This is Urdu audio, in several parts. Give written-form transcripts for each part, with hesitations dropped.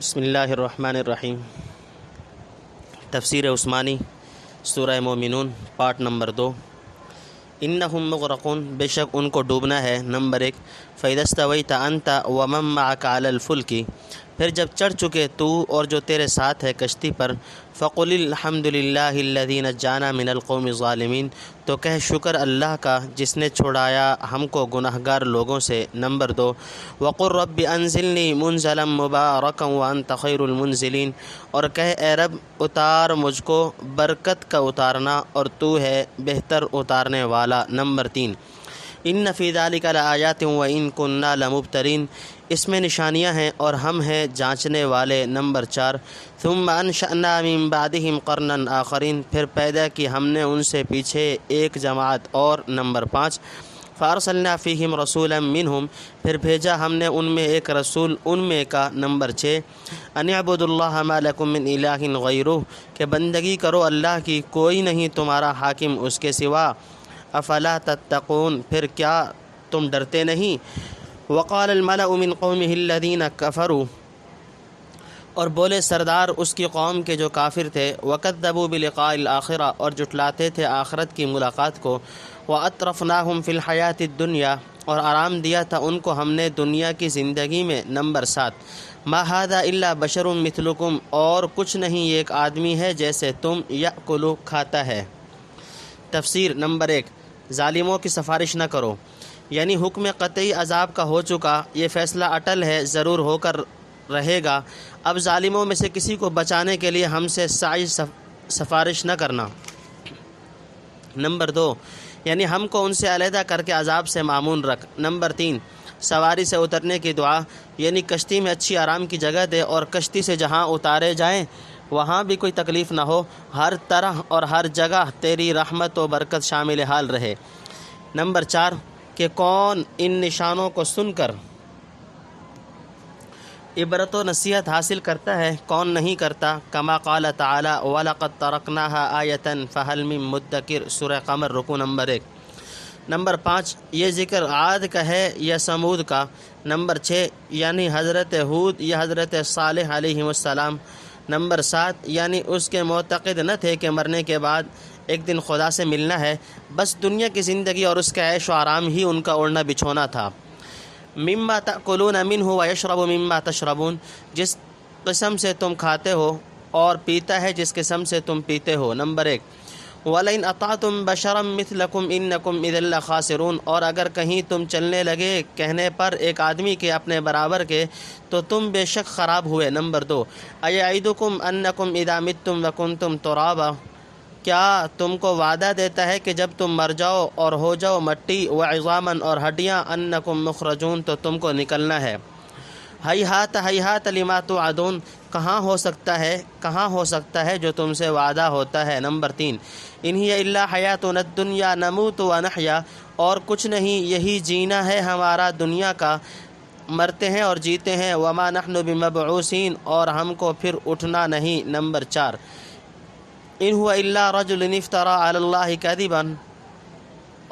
بسم اللہ الرحمن الرحیم۔ تفسیر عثمانی سورہ مومنون پارٹ نمبر 2۔ انہم مغرقون، بے شک ان کو ڈوبنا ہے۔ نمبر 1، فَإِذَا اسْتَوَيْتَ أَنْتَ وَمَن مَّعَكَ عَلَى الْفُلْكِ، پھر جب چڑھ چکے تو اور جو تیرے ساتھ ہے کشتی پر، فَقُلِ الْحَمْدُ لِلَّهِ الَّذِي نَجَّانَا مِنَ الْقَوْمِ الظَّالِمِينَ، تو کہہ شکر اللہ کا جس نے چھڑایا ہم کو گناہگار لوگوں سے۔ نمبر 2، وَقُلْ رَبِّ أَنزِلْنِي مُنزَلًا مُبَارَكًا وَأَنْتَ خَيْرُ الْمُنزِلِينَ، اور کہہ اے رب اتار مجھ کو برکت کا اتارنا اور تو ہے بہتر اتارنے والا۔ نمبر 3، ان فی ذلک لآیات وان کنا لمبتلین، اس میں نشانیاں ہیں اور ہم ہیں جانچنے والے۔ نمبر 4، ثم انشأنا من بعدہم قرنا آخرین، پھر پیدا کی ہم نے ان سے پیچھے ایک جماعت اور۔ نمبر 5، فارسلنا فیہم رسولا منہم، پھر بھیجا ہم نے ان میں ایک رسول ان میں کا۔ نمبر 6، ان اعبدوا اللہ ما لکم من الہ غیرہ، کہ بندگی کرو اللہ کی، کوئی نہیں تمہارا حاکم اس کے سوا۔ افلا تتقون، پھر کیا تم ڈرتے نہیں۔ وقال الملأ من قومه الذین کفروا، اور بولے سردار اس کی قوم کے جو کافر تھے، وکذبوا بلقاء الآخرہ، اور جھٹلاتے تھے آخرت کی ملاقات کو، واترفناہم فی الحیاۃ الدنیا، اور آرام دیا تھا ان کو ہم نے دنیا کی زندگی میں۔ نمبر 7، ما ھذا الا بشر مثلکم، اور کچھ نہیں یہ ایک آدمی ہے جیسے تم، یأکل کھاتا ہے۔ تفسیر۔ نمبر 1، ظالموں کی سفارش نہ کرو، یعنی حکم قطعی عذاب کا ہو چکا، یہ فیصلہ اٹل ہے، ضرور ہو کر رہے گا۔ اب ظالموں میں سے کسی کو بچانے کے لیے ہم سے سفارش نہ کرنا۔ نمبر 2، یعنی ہم کو ان سے علیحدہ کر کے عذاب سے معمون رکھ۔ نمبر 3، سواری سے اترنے کی دعا، یعنی کشتی میں اچھی آرام کی جگہ دے اور کشتی سے جہاں اتارے جائیں وہاں بھی کوئی تکلیف نہ ہو، ہر طرح اور ہر جگہ تیری رحمت و برکت شامل حال رہے۔ نمبر 4، کہ کون ان نشانوں کو سن کر عبرت و نصیحت حاصل کرتا ہے، کون نہیں کرتا۔ کما قال تعالی وَلَقَدْ تَرَكْنَاهَا آیَةً فَهَلْ مِن مُدَّکِرٍ، سورہ قمر رکوع نمبر 1۔ نمبر 5، یہ ذکر عاد کا ہے یا سمود کا۔ نمبر 6، یعنی حضرت ہود یا حضرت صالح علیہ السلام۔ نمبر 7، یعنی اس کے معتقد نہ تھے کہ مرنے کے بعد ایک دن خدا سے ملنا ہے، بس دنیا کی زندگی اور اس کا عیش و آرام ہی ان کا اوڑھنا بچھونا تھا۔ مما تأکلون منہ ویشرب مما تشربون، جس قسم سے تم کھاتے ہو اور پیتا ہے جس قسم سے تم پیتے ہو۔ نمبر 1، وَلَئِنْ أَطَعْتُمْ بَشَرًا مِثْلَكُمْ إِنَّكُمْ إِذًا لَخَاسِرُونَ، اور اگر کہیں تم چلنے لگے کہنے پر ایک آدمی کے اپنے برابر کے تو تم بے شک خراب ہوئے۔ نمبر 2، أَيَعِدُكُمْ أَنَّكُمْ إِذَا مِتُّمْ وَكُنْتُمْ تُرَابًا، کیا تم کو وعدہ دیتا ہے کہ جب تم مر جاؤ اور ہو جاؤ مٹی، وعظامًا اور ہڈیاں، أَنَّكُمْ مُخْرَجُونَ، تو تم کو نکلنا ہے۔ ہیہات ہیہات لما توعدون، کہاں ہو سکتا ہے جو تم سے وعدہ ہوتا ہے۔ نمبر 3، ان ہی الا حیاتنا الدنیا نموت ونحیا، اور کچھ نہیں یہی جینا ہے ہمارا دنیا کا، مرتے ہیں اور جیتے ہیں۔ وما نحن بمبعوثین، اور ہم کو پھر اٹھنا نہیں۔ نمبر 4، ان هو الا رجل افترى علی اللہ کذبا،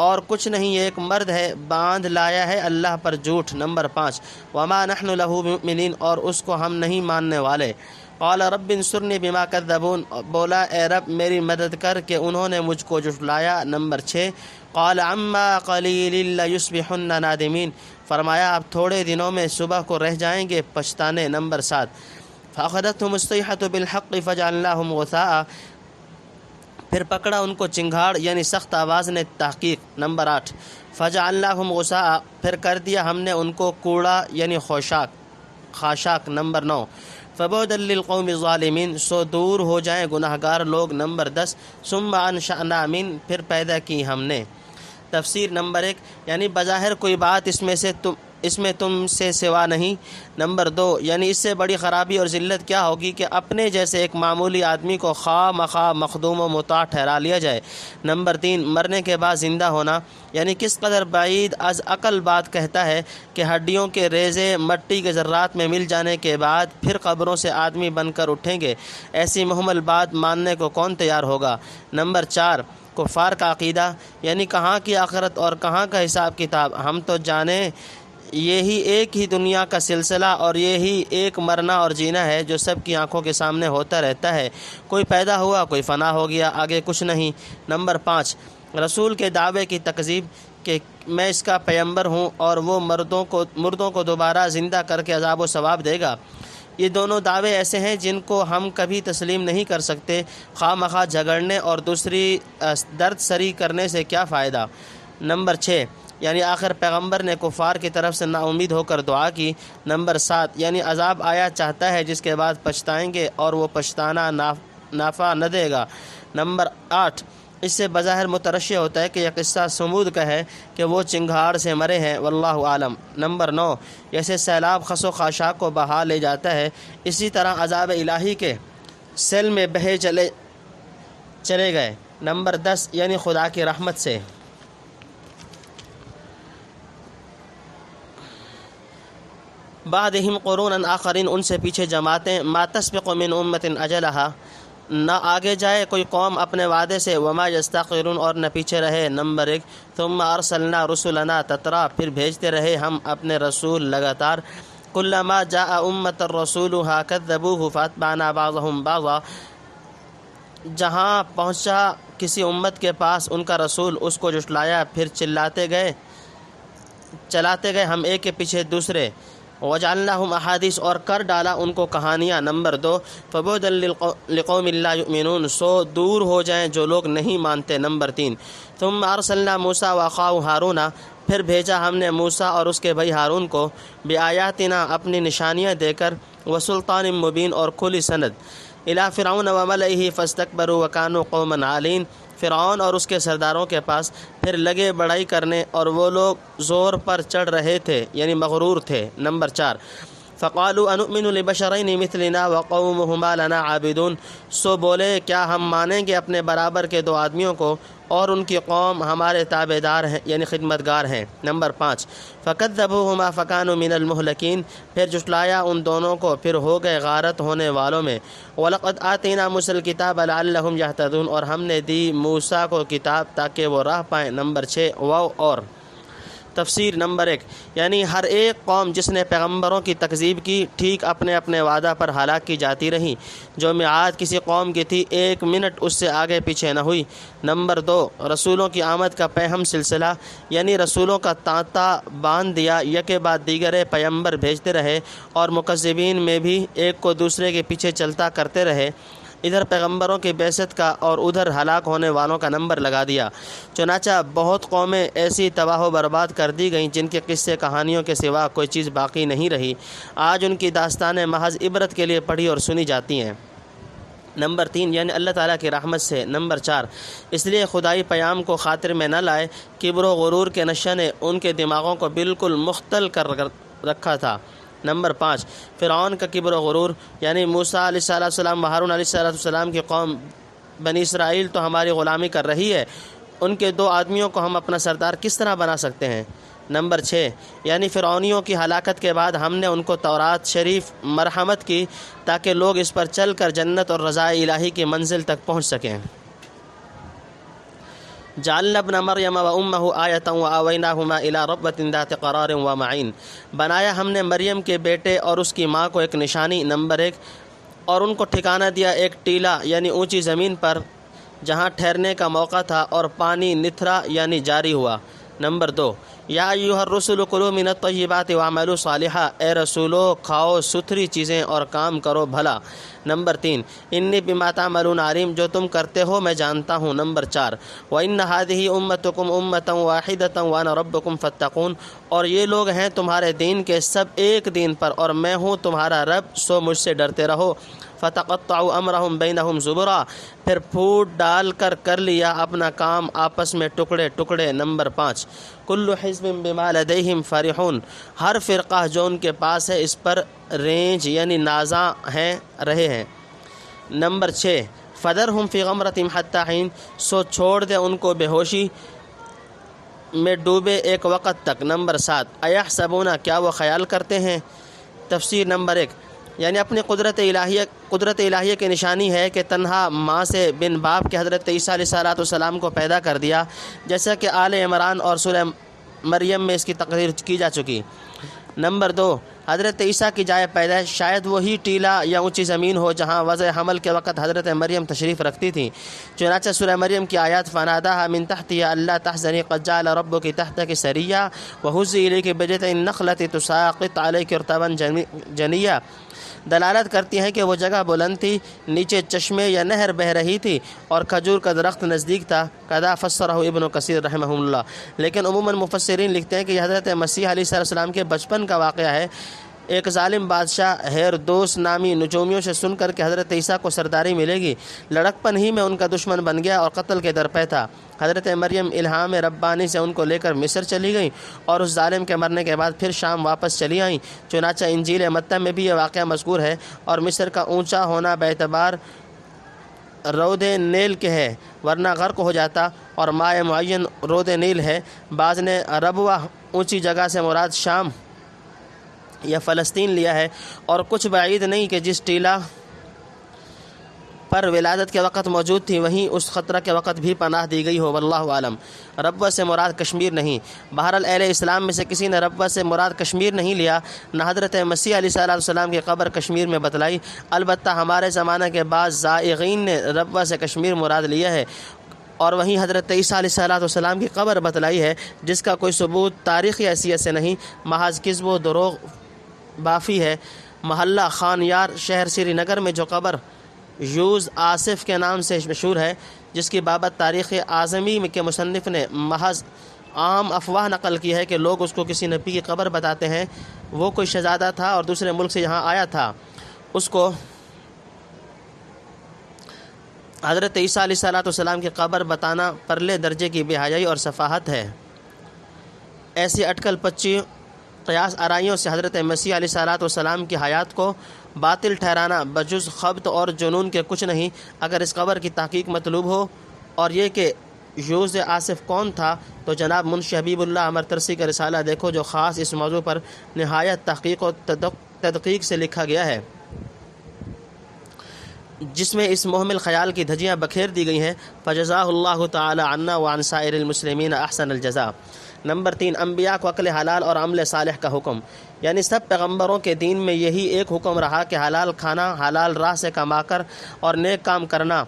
اور کچھ نہیں یہ ایک مرد ہے باندھ لایا ہے اللہ پر جھوٹ۔ نمبر 5، وما نحن له بمؤمنین، اور اس کو ہم نہیں ماننے والے۔ قال رب انصرنی بما کذبون، بولا اے رب میری مدد کر کہ انہوں نے مجھ کو جھٹلایا۔ نمبر 6، قال عما قلیل لیصبحن نادمین، فرمایا اب تھوڑے دنوں میں صبح کو رہ جائیں گے پچھتانے۔ نمبر 7، فاخذتهم الصیحة بالحق فجعلناهم غثاء، پھر پکڑا ان کو چنگھاڑ یعنی سخت آواز نے تحقیق۔ نمبر 8، فجعلناهم غثاء، پھر کر دیا ہم نے ان کو کوڑا یعنی خاشاک۔ نمبر 9، فبعدا للقوم الظالمین، سو دور ہو جائیں گناہگار لوگ۔ نمبر 10، ثم انشأنا من، پھر پیدا کی ہم نے۔ تفسیر۔ نمبر 1، یعنی بظاہر کوئی بات اس میں تم سے سوا نہیں۔ نمبر 2، یعنی اس سے بڑی خرابی اور ذلت کیا ہوگی کہ اپنے جیسے ایک معمولی آدمی کو خواہ مخواہ مخدوم و مطاع ٹھہرا لیا جائے۔ نمبر 3، مرنے کے بعد زندہ ہونا، یعنی کس قدر بعید از عقل بات کہتا ہے کہ ہڈیوں کے ریزے مٹی کے ذرات میں مل جانے کے بعد پھر قبروں سے آدمی بن کر اٹھیں گے، ایسی محمل بات ماننے کو کون تیار ہوگا۔ نمبر 4، کفار کا عقیدہ، یعنی کہاں کی آخرت اور کہاں کا حساب کتاب، ہم تو جانے یہی ایک ہی دنیا کا سلسلہ اور یہی ایک مرنا اور جینا ہے جو سب کی آنکھوں کے سامنے ہوتا رہتا ہے۔ کوئی پیدا ہوا، کوئی فنا ہو گیا، آگے کچھ نہیں۔ نمبر 5، رسول کے دعوے کی تکذیب کہ میں اس کا پیغمبر ہوں اور وہ مردوں کو دوبارہ زندہ کر کے عذاب و ثواب دے گا۔ یہ دونوں دعوے ایسے ہیں جن کو ہم کبھی تسلیم نہیں کر سکتے۔ خواہ مخواہ جھگڑنے اور دوسری درد سری کرنے سے کیا فائدہ۔ نمبر 6، یعنی آخر پیغمبر نے کفار کی طرف سے نا امید ہو کر دعا کی۔ نمبر 7، یعنی عذاب آیا چاہتا ہے جس کے بعد پچھتائیں گے اور وہ پچھتانا نافع نہ دے گا۔ نمبر 8، اس سے بظاہر مترشح ہوتا ہے کہ یہ قصہ سمود کا ہے کہ وہ چنگھاڑ سے مرے ہیں، واللہ عالم۔ نمبر 9، جیسے سیلاب خس و خاشاک کو بہا لے جاتا ہے اسی طرح عذاب الہی کے سیل میں بہے چلے گئے۔ نمبر 10، یعنی خدا کی رحمت سے بعدہم قرونا آخرین، ان سے پیچھے جماعتیں، ما تسبق من امت اجلہا، نہ آگے جائے کوئی قوم اپنے وعدے سے، وما یستاخرون، اور نہ پیچھے رہے۔ نمبر 1، ثم ارسلنا رسلنا تترا، پھر بھیجتے رہے ہم اپنے رسول لگاتار۔ کلما جاء امت رسولها كذبوه فاتبعنا بعضهم بعضا، جہاں پہنچا کسی امت کے پاس ان کا رسول اس کو جھٹلایا، پھر چلاتے گئے ہم ایک کے پیچھے دوسرے۔ وجعلناہم احادیث، اور کر ڈالا ان کو کہانیاں۔ نمبر 2، فبعدا لقوم لا یؤمنون، سو دور ہو جائیں جو لوگ نہیں مانتے۔ نمبر 3، ثم ارسلنا موسیٰ واخاہ ہارون، پھر بھیجا ہم نے موسیٰ اور اس کے بھائی ہارون کو، بآیاتنا، اپنی نشانیاں دے کر، وسلطان مبین، اور کھلی سند، الی فرعون وملئہ فاستکبروا وکانوا قوما عالین، فرعون اور اس کے سرداروں کے پاس، پھر لگے بڑائی کرنے اور وہ لوگ زور پر چڑھ رہے تھے، یعنی مغرور تھے۔ نمبر 4، فقالوا انؤمن لبشرین مثلنا وقومهما لنا عابدون، سو بولے کیا ہم مانیں گے اپنے برابر کے 2 آدمیوں کو اور ان کی قوم ہمارے تابع دار ہیں، یعنی خدمتگار ہیں۔ نمبر 5، فکذبوهما فکانوا من المہلکین، پھر جھٹلایا ان دونوں کو، پھر ہو گئے غارت ہونے والوں میں۔ وَلَقَدْ آتَيْنَا مُوسَى الْكِتَابَ لَعَلَّهُمْ يَهْتَدُونَ، اور ہم نے دی موسیٰ کو کتاب تاکہ وہ راہ پائیں۔ نمبر 6، واو اور تفسیر۔ نمبر 1، یعنی ہر ایک قوم جس نے پیغمبروں کی تکذیب کی ٹھیک اپنے اپنے وعدہ پر ہلاک کی جاتی رہی۔ جو میعاد کسی قوم کی تھی 1 منٹ اس سے آگے پیچھے نہ ہوئی۔ نمبر 2، رسولوں کی آمد کا پیہم سلسلہ، یعنی رسولوں کا تانتا باندھ دیا، یکے بعد دیگرے پیغمبر بھیجتے رہے اور مکذبین میں بھی ایک کو دوسرے کے پیچھے چلتا کرتے رہے۔ ادھر پیغمبروں کی بعثت کا اور ادھر ہلاک ہونے والوں کا نمبر لگا دیا۔ چنانچہ بہت قومیں ایسی تباہ و برباد کر دی گئیں جن کے قصے کہانیوں کے سوا کوئی چیز باقی نہیں رہی۔ آج ان کی داستانیں محض عبرت کے لیے پڑھی اور سنی جاتی ہیں۔ نمبر 3، یعنی اللہ تعالیٰ کی رحمت سے۔ نمبر 4، اس لیے خدائی پیام کو خاطر میں نہ لائے، کبر و غرور کے نشے نے ان کے دماغوں کو بالکل مختل کر رکھا تھا۔ نمبر 5، فرعون کا کبر و غرور، یعنی موسیٰ علیہ السلام و ہارون علیہ السلام کی قوم بنی اسرائیل تو ہماری غلامی کر رہی ہے، ان کے 2 آدمیوں کو ہم اپنا سردار کس طرح بنا سکتے ہیں۔ نمبر 6، یعنی فرعونیوں کی ہلاکت کے بعد ہم نے ان کو تورات شریف مرحمت کی تاکہ لوگ اس پر چل کر جنت اور رضا الہی کی منزل تک پہنچ سکیں۔ جعلنا ابن مریم و امہ آیۃ وآویناہما الی ربوۃ ذات قرار ومعین، بنایا ہم نے مریم کے بیٹے اور اس کی ماں کو ایک نشانی۔ نمبر 1، اور ان کو ٹھکانہ دیا ایک ٹیلا، یعنی اونچی زمین پر جہاں ٹھہرنے کا موقع تھا، اور پانی نتھرا، یعنی جاری ہوا۔ نمبر 2، یا ایھا الرسل کلوا من الطیبات واعملوا صالحا، اے رسولو کھاؤ ستھری چیزیں اور کام کرو بھلا۔ نمبر 3، انی بما تعملون علیم، جو تم کرتے ہو میں جانتا ہوں۔ نمبر 4، وان هذه امتکم امۃ واحدۃ وانا ربکم فاتقون، اور یہ لوگ ہیں تمہارے دین کے سب ایک دین پر اور میں ہوں تمہارا رب، سو مجھ سے ڈرتے رہو۔ فتقطعوا امرهم بینہم زبرا، پھر پھوٹ ڈال کر لیا اپنا کام آپس میں ٹکڑے ٹکڑے۔ نمبر 5، کل حزب بما لدیہم فرحون، ہر فرقہ جو ان کے پاس ہے اس پر رینج، یعنی نازاں ہیں رہے ہیں۔ نمبر 6، فذرہم فی غمرتہم حتی حین، سو چھوڑ دے ان کو بے ہوشی میں ڈوبے ایک وقت تک۔ نمبر 7، ایحسبون، کیا وہ خیال کرتے ہیں۔ تفسیر۔ نمبر 1، یعنی اپنی قدرت الہیہ کی نشانی ہے کہ تنہا ماں سے بن باپ کے حضرت عیسیٰ علیہ السلام کو پیدا کر دیا، جیسا کہ آل عمران اور سورہ مریم میں اس کی تقریر کی جا چکی۔ نمبر 2، حضرت عیسیٰ کی جائے پیدائش شاید وہی ٹیلا یا اونچی زمین ہو جہاں وضع حمل کے وقت حضرت مریم تشریف رکھتی تھیں، چنانچہ سورہ مریم کی آیات فناداها من تحتها الا تحزني قد جعل ربك تحتك سريا وهزي اليك بجذع النخلة تساقط عليك رطبا جنيا دلالت کرتی ہیں کہ وہ جگہ بلند تھی، نیچے چشمے یا نہر بہہ رہی تھی اور کھجور کا درخت نزدیک تھا، کذا فسرہ ابن کثیر رحمہ اللہ۔ لیکن عموماً مفسرین لکھتے ہیں کہ یہ حضرت مسیح علیہ السلام کے بچپن کا واقعہ ہے۔ ایک ظالم بادشاہ ہیرودوس نامی نجومیوں سے سن کر کہ حضرت عیسیٰ کو سرداری ملے گی، لڑکپن ہی میں ان کا دشمن بن گیا اور قتل کے درپے تھا۔ حضرت مریم الہام ربانی سے ان کو لے کر مصر چلی گئیں اور اس ظالم کے مرنے کے بعد پھر شام واپس چلی آئیں، چنانچہ انجیل متی میں بھی یہ واقعہ مذکور ہے۔ اور مصر کا اونچا ہونا باعتبار رود نیل کے ہے، ورنہ غرق ہو جاتا، اور ماء معین رود نیل ہے۔ بعض نے ربوہ اونچی جگہ سے مراد شام یا فلسطین لیا ہے، اور کچھ بعید نہیں کہ جس ٹیلا پر ولادت کے وقت موجود تھی وہیں اس خطرہ کے وقت بھی پناہ دی گئی ہو، واللہ عالم۔ ربوہ سے مراد کشمیر نہیں۔ بہرحال اہل اسلام میں سے کسی نے ربوہ سے مراد کشمیر نہیں لیا، نہ حضرت مسیح علیہ السلام کی قبر کشمیر میں بتلائی۔ البتہ ہمارے زمانہ کے بعض زائغین نے ربوہ سے کشمیر مراد لیا ہے، اور وہیں حضرت عیسیٰ علیہ السلام کی قبر بتلائی ہے، جس کا کوئی ثبوت تاریخی حیثیت سے نہیں، محض کذب و دروغ بافی ہے۔ محلہ خان یار شہر سری نگر میں جو قبر یوز آصف کے نام سے مشہور ہے، جس کی بابت تاریخ اعظمی کے مصنف نے محض عام افواہ نقل کی ہے کہ لوگ اس کو کسی نبی کی قبر بتاتے ہیں، وہ کوئی شہزادہ تھا اور دوسرے ملک سے یہاں آیا تھا، اس کو حضرت عیسیٰ علیہ السلام کی قبر بتانا پرلے درجے کی بے حیائی اور سفاہت ہے۔ ایسی اٹکل پچی قیاس آرائیوں سے حضرت مسیح علیہ السلام کی حیات کو باطل ٹھہرانا بجز خبط اور جنون کے کچھ نہیں۔ اگر اس قبر کی تحقیق مطلوب ہو اور یہ کہ یوز آصف کون تھا، تو جناب منشی حبیب اللہ امرترسی کا رسالہ دیکھو، جو خاص اس موضوع پر نہایت تحقیق و تدقیق سے لکھا گیا ہے، جس میں اس محمل خیال کی دھجیاں بکھیر دی گئی ہیں۔ فجزاہ اللہ تعالی عنا وعن سائر المسلمین احسن الجزاء۔ نمبر 3، انبیاء کو عقل حلال اور عمل صالح کا حکم، یعنی سب پیغمبروں کے دین میں یہی ایک حکم رہا کہ حلال کھانا، حلال راہ سے کما کر اور نیک کام کرنا۔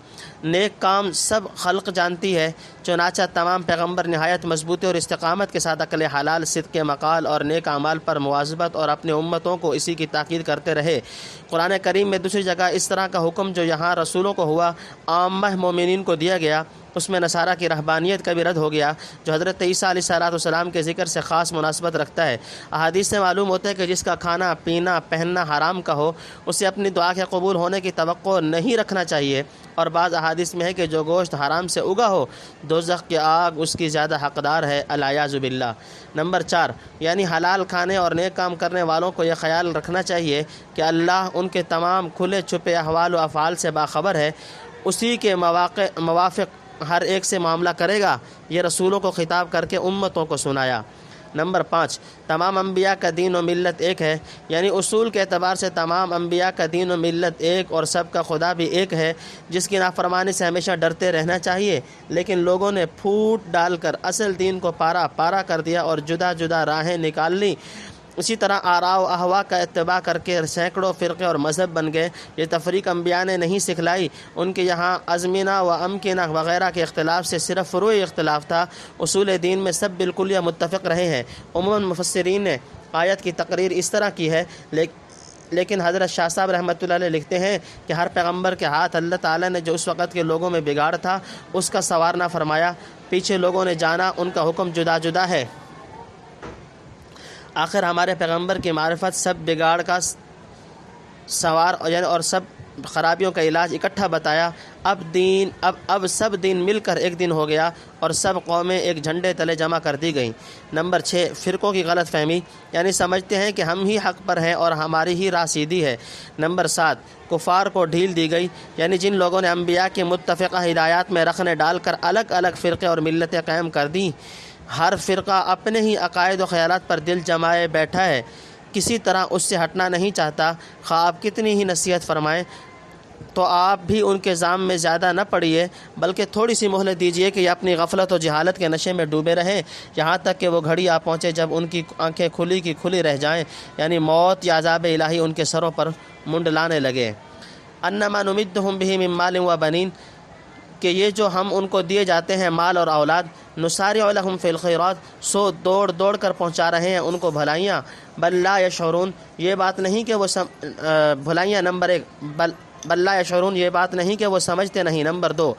نیک کام سب خلق جانتی ہے، چنانچہ تمام پیغمبر نہایت مضبوطی اور استقامت کے ساتھ عقل حلال، صدق مقال اور نیک اعمال پر مواظبت اور اپنے امتوں کو اسی کی تاکید کرتے رہے۔ قرآن کریم میں دوسری جگہ اس طرح کا حکم جو یہاں رسولوں کو ہوا، عامہ مومنین کو دیا گیا، اس میں نصارہ کی رہبانیت کا بھی رد ہو گیا، جو حضرت عیسیٰ علیہ السلام کے ذکر سے خاص مناسبت رکھتا ہے۔ احادیث سے معلوم ہوتا ہے کہ جس کا کھانا پینا پہننا حرام کا ہو، اسے اپنی دعا کے قبول ہونے کی توقع نہیں رکھنا چاہیے، اور بعض احادیث میں ہے کہ جو گوشت حرام سے اگا ہو، دوزخ کی آگ اس کی زیادہ حقدار ہے، العیاذ باللہ۔ نمبر 4، یعنی حلال کھانے اور نیک کام کرنے والوں کو یہ خیال رکھنا چاہیے کہ اللہ ان کے تمام کھلے چھپے احوال و افعال سے باخبر ہے، اسی کے موافق ہر ایک سے معاملہ کرے گا، یہ رسولوں کو خطاب کر کے امتوں کو سنایا۔ نمبر 5، تمام انبیاء کا دین و ملت ایک ہے، یعنی اصول کے اعتبار سے تمام انبیاء کا دین و ملت ایک اور سب کا خدا بھی ایک ہے، جس کی نافرمانی سے ہمیشہ ڈرتے رہنا چاہیے۔ لیکن لوگوں نے پھوٹ ڈال کر اصل دین کو پارا پارا کر دیا اور جدا جدا راہیں نکال لی۔ اسی طرح آراء و احوا کا اتباع کر کے سینکڑوں فرقے اور مذہب بن گئے۔ یہ تفریق انبیاء نے نہیں سکھلائی، ان کے یہاں ازمنہ و امکنہ وغیرہ کے اختلاف سے صرف فروعی اختلاف تھا، اصول دین میں سب بالکل یا متفق رہے ہیں۔ عموماً مفسرین نے آیت کی تقریر اس طرح کی ہے، لیکن حضرت شاہ صاحب رحمۃ اللہ علیہ لکھتے ہیں کہ ہر پیغمبر کے ہاتھ اللہ تعالیٰ نے جو اس وقت کے لوگوں میں بگاڑ تھا اس کا سنوارنا فرمایا، پیچھے لوگوں نے جانا ان کا حکم جدا جدا ہے، آخر ہمارے پیغمبر کی معرفت سب بگاڑ کا سوار اور سب خرابیوں کا علاج اکٹھا بتایا۔ اب سب دین مل کر ایک دن ہو گیا اور سب قومیں ایک جھنڈے تلے جمع کر دی گئیں۔ نمبر 6، فرقوں کی غلط فہمی، یعنی سمجھتے ہیں کہ ہم ہی حق پر ہیں اور ہماری ہی راہ سیدھی ہے۔ نمبر 7، کفار کو ڈھیل دی گئی، یعنی جن لوگوں نے انبیاء کی متفقہ ہدایات میں رخنے ڈال کر الگ الگ فرقے اور ملتیں قائم کر دیں، ہر فرقہ اپنے ہی عقائد و خیالات پر دل جمائے بیٹھا ہے، کسی طرح اس سے ہٹنا نہیں چاہتا، خواہ آپ کتنی ہی نصیحت فرمائیں۔ تو آپ بھی ان کے ظام میں زیادہ نہ پڑیے، بلکہ تھوڑی سی مہلت دیجیے کہ یہ اپنی غفلت و جہالت کے نشے میں ڈوبے رہیں، یہاں تک کہ وہ گھڑی آ پہنچے جب ان کی آنکھیں کھلی کی کھلی رہ جائیں، یعنی موت یا عذاب الہی ان کے سروں پر منڈلانے لگے۔ انما نمدہم بہ من مال و بنین، کہ یہ جو ہم ان کو دیے جاتے ہیں مال اور اولاد، نسارع لہم فی الخیرات، سو دوڑ دوڑ کر پہنچا رہے ہیں ان کو بھلائیاں، بل لا یشعرون، یہ بات نہیں کہ وہ بھلائیاں نمبر 1، بل لا یشعرون، یہ بات نہیں کہ وہ سمجھتے نہیں۔ نمبر 2،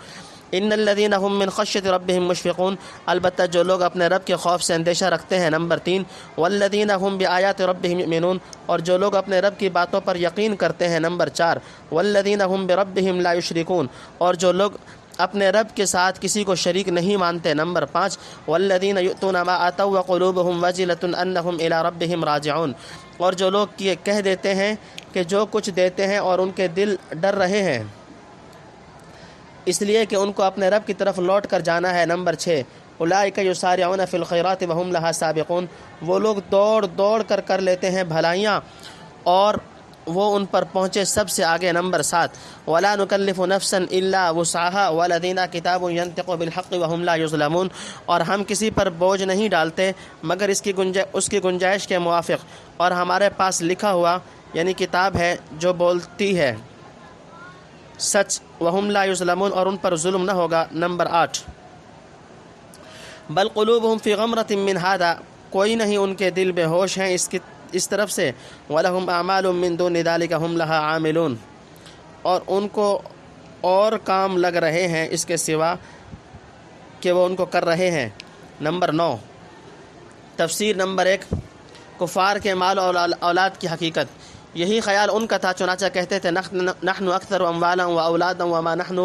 ان الذین هم من خشیۃ ربهم مشفقون، البتہ جو لوگ اپنے رب کے خوف سے اندیشہ رکھتے ہیں۔ نمبر 3، والذین هم بآیات ربهم یؤمنون، اور جو لوگ اپنے رب کی باتوں پر یقین کرتے ہیں۔ نمبر 4، والذین هم بربهم لا یشرکون، اور جو لوگ اپنے رب کے ساتھ کسی کو شریک نہیں مانتے۔ نمبر 5، والذین یؤتون ما آتوا وقلوبهم وجلۃ انہم الی ربهم راجعون، اور جو لوگ یہ کہہ دیتے ہیں کہ جو کچھ دیتے ہیں اور ان کے دل ڈر رہے ہیں اس لیے کہ ان کو اپنے رب کی طرف لوٹ کر جانا ہے۔ نمبر 6، اولئک یسارعون فی الخیرات وهم لها سابقون، وہ لوگ دوڑ دوڑ کر لیتے ہیں بھلائیاں اور وہ ان پر پہنچے سب سے آگے۔ نمبر 7، ولا نکلف نفسا الا وسعها ولدینا کتاب ینطق بالحق وهم لا یظلمون، اور ہم کسی پر بوجھ نہیں ڈالتے مگر اس کی گنجائش کے موافق، اور ہمارے پاس لکھا ہوا یعنی کتاب ہے جو بولتی ہے سچ، وهم لا یظلمون، اور ان پر ظلم نہ ہوگا۔ نمبر 8، بل قلوبهم فی غمرۃ من ھذا، کوئی نہیں ان کے دل بے ہوش ہیں اس طرف سے، وَلَهُمْ أَعْمَالٌ مِّن دُونِ ذَلِكَ هُمْ لَهَا عَامِلُونَ، اور ان کو اور کام لگ رہے ہیں اس کے سوا کہ وہ ان کو کر رہے ہیں۔ نمبر 9، تفسیر نمبر 1، کفار کے مال اور اولاد کی حقیقت۔ یہی خیال ان کا تھا، چنانچہ کہتے تھے نحن اکثر اموالا و اولادا وما نحن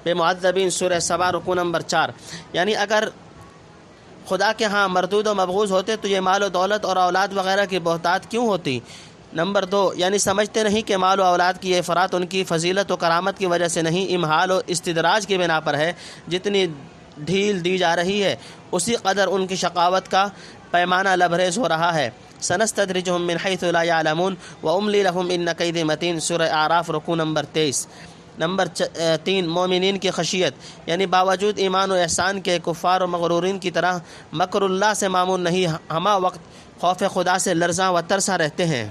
بمعذبین، سورہ سبا رکوع نمبر 4، یعنی اگر خدا کے ہاں مردود و مبغوض ہوتے تو یہ مال و دولت اور اولاد وغیرہ کی بہتات کیوں ہوتی۔ نمبر 2، یعنی سمجھتے نہیں کہ مال و اولاد کی یہ افراط ان کی فضیلت و کرامت کی وجہ سے نہیں، امہال و استدراج کی بنا پر ہے۔ جتنی ڈھیل دی جا رہی ہے اسی قدر ان کی شقاوت کا پیمانہ لبریز ہو رہا ہے۔ سنستدرجهم من حیث لا یعلمون واملی لهم ان کیدی متین، سورہ اعراف رکوع نمبر 23۔ نمبر 3، مومنین کی خشیت، یعنی باوجود ایمان و احسان کے کفار و مغرورین کی طرح مکر اللہ سے معمون نہیں، ہمہ وقت خوف خدا سے لرزاں و ترساں رہتے ہیں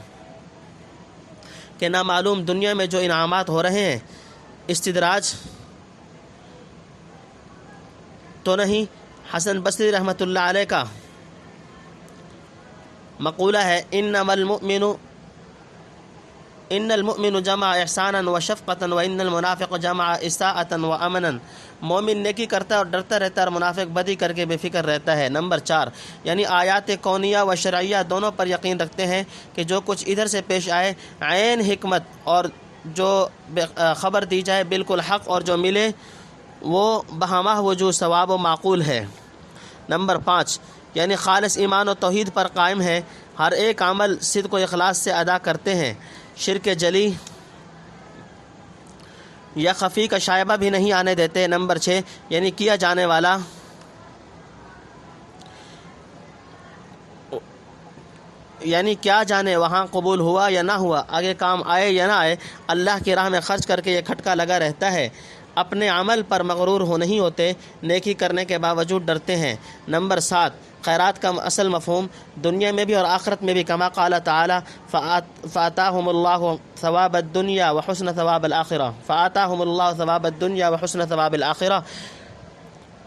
کہ نامعلوم دنیا میں جو انعامات ہو رہے ہیں استدراج تو نہیں۔ حسن بصری رحمۃ اللہ علیہ کا مقولہ ہے ان المؤمن جمع احسانا و شفقتا و ان المنافق جمع اساءتا و امنا، مومن نیکی کرتا ہے اور ڈرتا رہتا ہے اور منافق بدی کر کے بے فکر رہتا ہے۔ نمبر 4، یعنی آیات کونیہ و شرعیہ دونوں پر یقین رکھتے ہیں کہ جو کچھ ادھر سے پیش آئے عین حکمت، اور جو خبر دی جائے بالکل حق، اور جو ملے وہ بہمہ وجوہ ثواب و معقول ہے۔ نمبر 5، یعنی خالص ایمان و توحید پر قائم ہے، ہر ایک عمل صدق و اخلاص سے ادا کرتے ہیں، شرک جلی یا خفی کا شائبہ بھی نہیں آنے دیتے۔ نمبر 6، یعنی کیا جانے والا یعنی کیا جانے وہاں قبول ہوا یا نہ ہوا، آگے کام آئے یا نہ آئے، اللہ کی راہ میں خرچ کر کے یہ کھٹکا لگا رہتا ہے، اپنے عمل پر مغرور نہیں ہوتے، نیکی کرنے کے باوجود ڈرتے ہیں۔ نمبر 7، خیرات کا اصل مفہوم دنیا میں بھی اور آخرت میں بھی، کما قال تعالی فآتاہم اللہ ثواب الدنیا وحسن ثواب الآخرہ، فآتاہم اللہ ثواب الدنیا وحسن ثواب الآخرہ،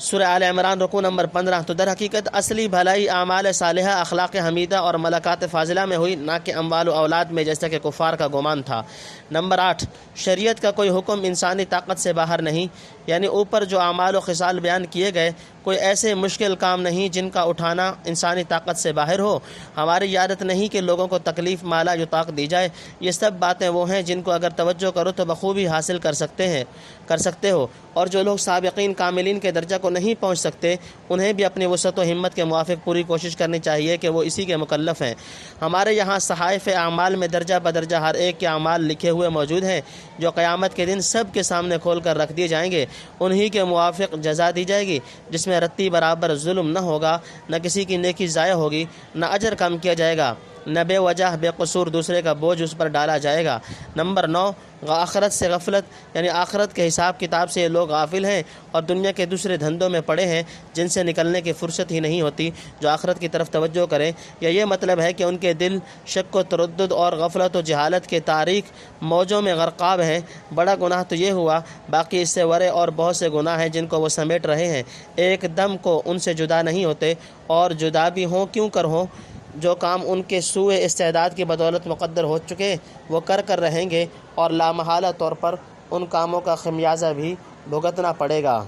سورہ آل عمران رکوع نمبر 15۔ تو در حقیقت اصلی بھلائی اعمال صالحہ، اخلاق حمیدہ اور ملکات فاضلہ میں ہوئی، نہ کہ اموال و اولاد میں جیسا کہ کفار کا گمان تھا۔ نمبر 8، شریعت کا کوئی حکم انسانی طاقت سے باہر نہیں، یعنی اوپر جو اعمال و خصال بیان کیے گئے کوئی ایسے مشکل کام نہیں جن کا اٹھانا انسانی طاقت سے باہر ہو۔ ہماری عادت نہیں کہ لوگوں کو تکلیف مالا یطاق دی جائے، یہ سب باتیں وہ ہیں جن کو اگر توجہ کرو تو بخوبی حاصل کر سکتے ہو، اور جو لوگ سابقین کاملین کے درجہ کو نہیں پہنچ سکتے انہیں بھی اپنی وسعت و ہمت کے موافق پوری کوشش کرنی چاہیے کہ وہ اسی کے مکلف ہیں۔ ہمارے یہاں صحائف اعمال میں درجہ بدرجہ ہر ایک کے اعمال لکھے ہوئے موجود ہیں، جو قیامت کے دن سب کے سامنے کھول کر رکھ دیے جائیں گے، انہی کے موافق جزا دی جائے گی، جس میں رتی برابر ظلم نہ ہوگا، نہ کسی کی نیکی ضائع ہوگی، نہ اجر کم کیا جائے گا۔ نہ بے وجہ بے قصور دوسرے کا بوجھ اس پر ڈالا جائے گا۔ نمبر 9، آخرت سے غفلت، یعنی آخرت کے حساب کتاب سے یہ لوگ غافل ہیں اور دنیا کے دوسرے دھندوں میں پڑے ہیں جن سے نکلنے کی فرصت ہی نہیں ہوتی۔ جو آخرت کی طرف توجہ کریں، یا یہ مطلب ہے کہ ان کے دل شک و تردد اور غفلت و جہالت کے تاریک موجوں میں غرقاب ہیں۔ بڑا گناہ تو یہ ہوا، باقی اس سے ورے اور بہت سے گناہ ہیں جن کو وہ سمیٹ رہے ہیں، ایک دم کو ان سے جدا نہیں ہوتے، اور جدا بھی ہوں کیوں کر ہوں۔ جو کام ان کے سوء استعداد کی بدولت مقدر ہو چکے وہ کر رہیں گے، اور لامحالہ طور پر ان کاموں کا خمیازہ بھی بھگتنا پڑے گا۔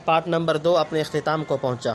پارٹ نمبر 2 اپنے اختتام کو پہنچا۔